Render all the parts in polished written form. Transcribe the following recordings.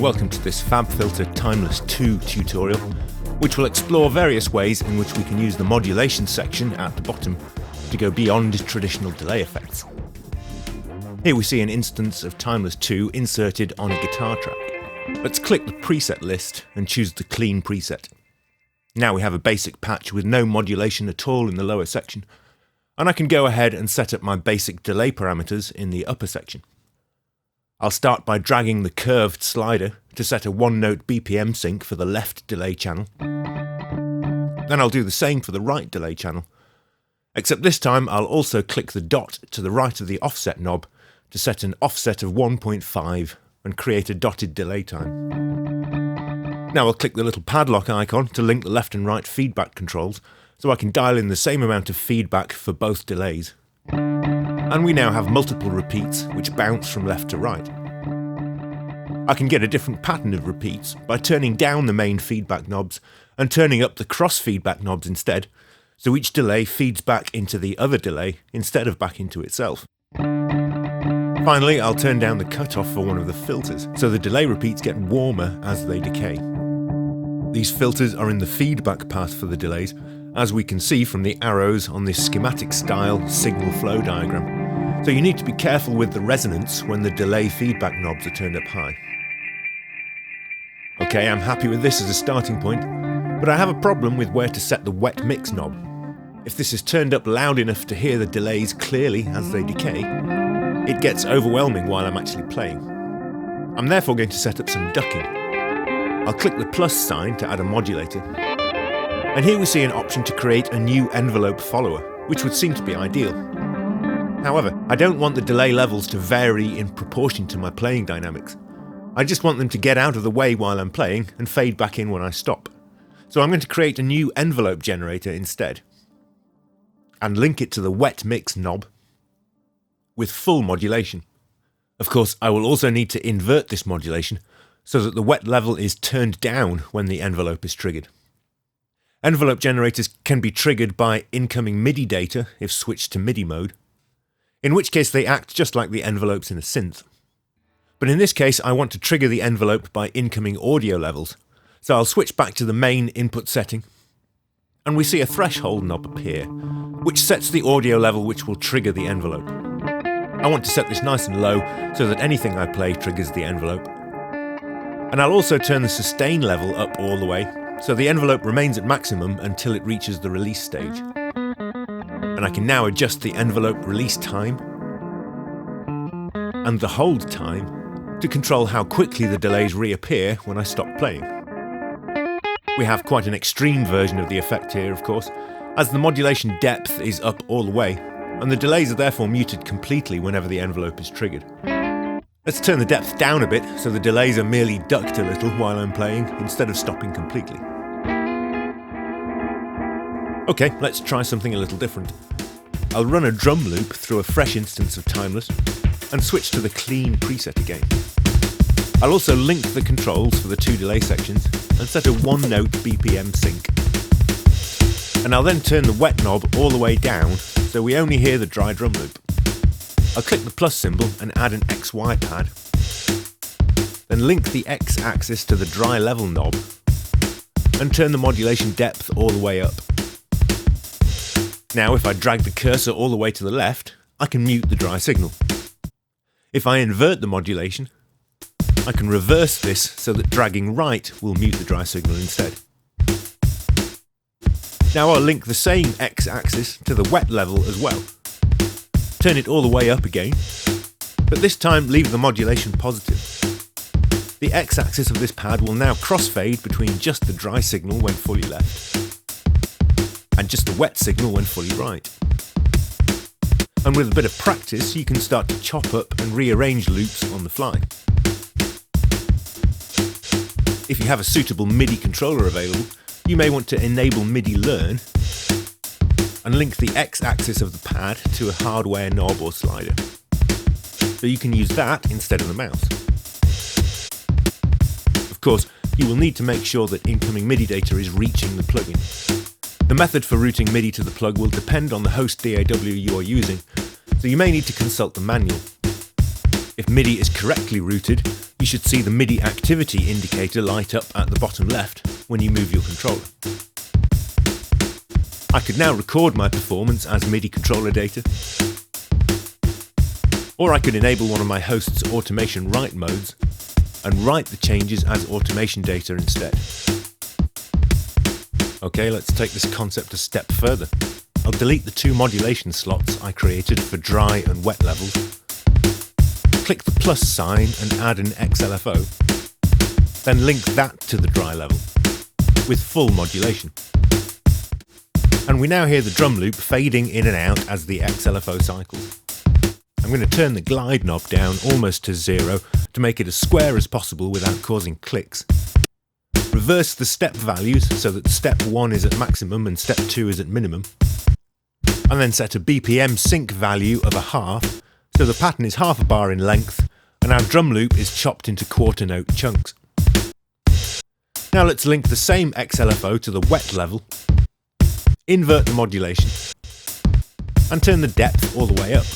welcome to this FabFilter Timeless 2 tutorial, which will explore various ways in which we can use the modulation section at the bottom to go beyond traditional delay effects. Here we see an instance of Timeless 2 inserted on a guitar track. Let's click the preset list and choose the clean preset. Now we have a basic patch with no modulation at all in the lower section, and I can go ahead and set up my basic delay parameters in the upper section. I'll start by dragging the curved slider to set a one-note BPM sync for the left delay channel. Then I'll do the same for the right delay channel, except this time I'll also click the dot to the right of the offset knob to set an offset of 1.5 and create a dotted delay time. Now I'll click the little padlock icon to link the left and right feedback controls so I can dial in the same amount of feedback for both delays. And we now have multiple repeats which bounce from left to right. I can get a different pattern of repeats by turning down the main feedback knobs and turning up the cross feedback knobs instead, so each delay feeds back into the other delay instead of back into itself. Finally, I'll turn down the cutoff for one of the filters, so the delay repeats get warmer as they decay. These filters are in the feedback path for the delays, as we can see from the arrows on this schematic style signal flow diagram, so you need to be careful with the resonance when the delay feedback knobs are turned up high. Okay, I'm happy with this as a starting point, but I have a problem with where to set the wet mix knob. If this is turned up loud enough to hear the delays clearly as they decay, it gets overwhelming while I'm actually playing. I'm therefore going to set up some ducking. I'll click the plus sign to add a modulator. And here we see an option to create a new envelope follower, which would seem to be ideal. However, I don't want the delay levels to vary in proportion to my playing dynamics. I just want them to get out of the way while I'm playing and fade back in when I stop. So I'm going to create a new envelope generator instead, and link it to the wet mix knob with full modulation. Of course, I will also need to invert this modulation so that the wet level is turned down when the envelope is triggered. Envelope generators can be triggered by incoming MIDI data if switched to MIDI mode, in which case they act just like the envelopes in a synth. But in this case I want to trigger the envelope by incoming audio levels, so I'll switch back to the main input setting, and we see a threshold knob appear, which sets the audio level which will trigger the envelope. I want to set this nice and low so that anything I play triggers the envelope. And I'll also turn the sustain level up all the way, so the envelope remains at maximum until it reaches the release stage. And I can now adjust the envelope release time and the hold time to control how quickly the delays reappear when I stop playing. We have quite an extreme version of the effect here, of course, as the modulation depth is up all the way, and the delays are therefore muted completely whenever the envelope is triggered. Let's turn the depth down a bit so the delays are merely ducked a little while I'm playing instead of stopping completely. Okay, let's try something a little different. I'll run a drum loop through a fresh instance of Timeless and switch to the clean preset again. I'll also link the controls for the two delay sections and set a one-note BPM sync. And I'll then turn the wet knob all the way down so we only hear the dry drum loop. I'll click the plus symbol and add an XY pad, then link the X axis to the dry level knob and turn the modulation depth all the way up. Now if I drag the cursor all the way to the left, I can mute the dry signal. If I invert the modulation, I can reverse this so that dragging right will mute the dry signal instead. Now I'll link the same X axis to the wet level as well. Turn it all the way up again, but this time leave the modulation positive. The X axis of this pad will now crossfade between just the dry signal when fully left and just the wet signal when fully right. And with a bit of practice you can start to chop up and rearrange loops on the fly. If you have a suitable MIDI controller available, you may want to enable MIDI Learn and link the X-axis of the pad to a hardware knob or slider, so you can use that instead of the mouse. Of course, you will need to make sure that incoming MIDI data is reaching the plugin. The method for routing MIDI to the plug will depend on the host DAW you are using, so you may need to consult the manual. If MIDI is correctly routed, you should see the MIDI activity indicator light up at the bottom left when you move your controller. I could now record my performance as MIDI controller data, or I could enable one of my host's automation write modes and write the changes as automation data instead. Okay, let's take this concept a step further. I'll delete the two modulation slots I created for dry and wet levels. Click the plus sign and add an XLFO. Then link that to the dry level with full modulation. And we now hear the drum loop fading in and out as the XLFO cycles. I'm going to turn the glide knob down almost to 0 to make it as square as possible without causing clicks. Reverse the step values so that step 1 is at maximum and step 2 is at minimum. And then set a BPM sync value of 1/2 so the pattern is 1/2 bar in length and our drum loop is chopped into quarter note chunks. Now let's link the same XLFO to the wet level, invert the modulation, and turn the depth all the way up.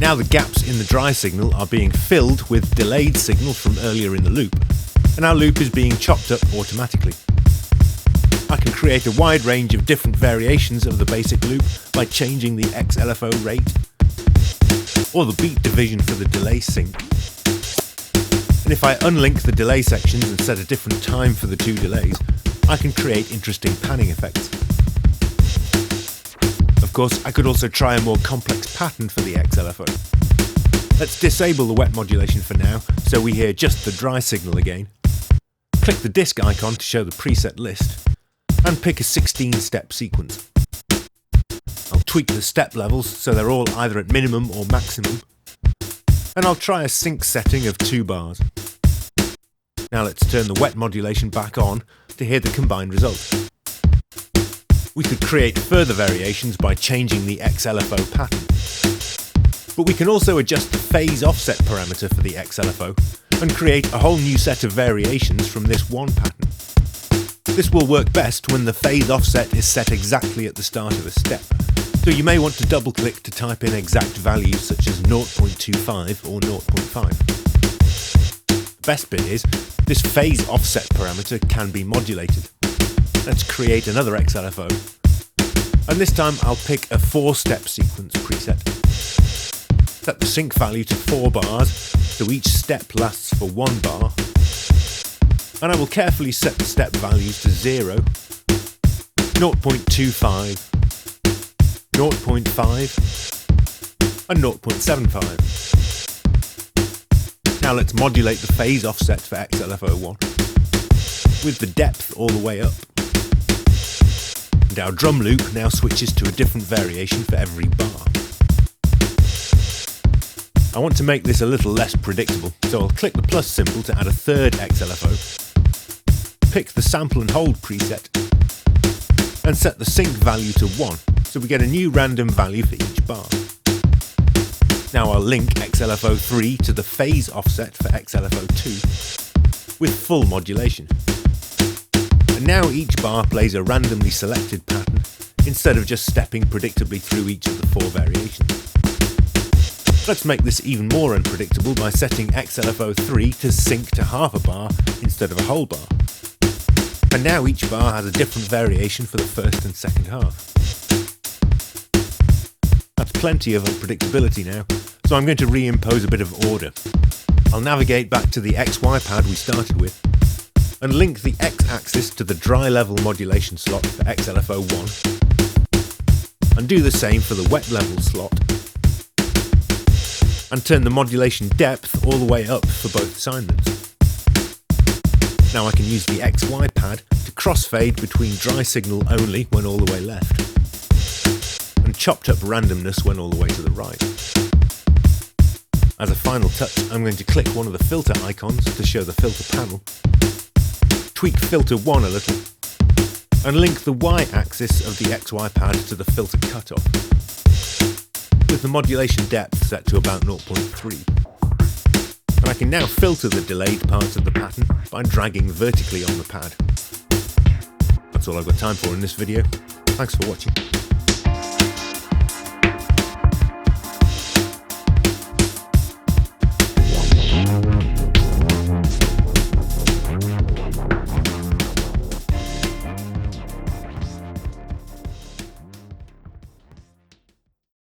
Now the gaps in the dry signal are being filled with delayed signal from earlier in the loop, and our loop is being chopped up automatically. I can create a wide range of different variations of the basic loop by changing the XLFO rate, or the beat division for the delay sync. And if I unlink the delay sections and set a different time for the two delays, I can create interesting panning effects. Of course, I could also try a more complex pattern for the XLFO. Let's disable the wet modulation for now, so we hear just the dry signal again. Click the disc icon to show the preset list, and pick a 16-step sequence. I'll tweak the step levels so they're all either at minimum or maximum, and I'll try a sync setting of 2 bars. Now let's turn the wet modulation back on to hear the combined result. We could create further variations by changing the XLFO pattern, but we can also adjust the phase offset parameter for the XLFO and create a whole new set of variations from this one pattern. This will work best when the phase offset is set exactly at the start of a step, so you may want to double click to type in exact values such as 0.25 or 0.5. The best bit is, this phase offset parameter can be modulated. Let's create another XLFO, and this time I'll pick a 4-step sequence preset. Set the sync value to 4 bars, so each step lasts for 1 bar, and I will carefully set the step values to 0, 0.25, 0.5, and 0.75. Now let's modulate the phase offset for XLFO1, with the depth all the way up. And our drum loop now switches to a different variation for every bar. I want to make this a little less predictable, so I'll click the plus symbol to add a 3rd XLFO, pick the sample and hold preset, and set the sync value to 1, so we get a new random value for each bar. Now I'll link XLFO3 to the phase offset for XLFO2 with full modulation. And now each bar plays a randomly selected pattern instead of just stepping predictably through each of the 4 variations. Let's make this even more unpredictable by setting XLFO3 to sync to 1/2 bar instead of a whole bar. And now each bar has a different variation for the first and second half. That's plenty of unpredictability now, so I'm going to reimpose a bit of order. I'll navigate back to the XY pad we started with, and link the X-axis to the dry level modulation slot for XLFO1, and do the same for the wet level slot, and turn the modulation depth all the way up for both assignments. Now I can use the XY pad to crossfade between dry signal only when all the way left, and chopped up randomness when all the way to the right. As a final touch, I'm going to click one of the filter icons to show the filter panel, tweak filter 1 a little, and link the Y-axis of the XY pad to the filter cutoff, with the modulation depth set to about 0.3. And I can now filter the delayed parts of the pattern by dragging vertically on the pad. That's all I've got time for in this video. Thanks for watching.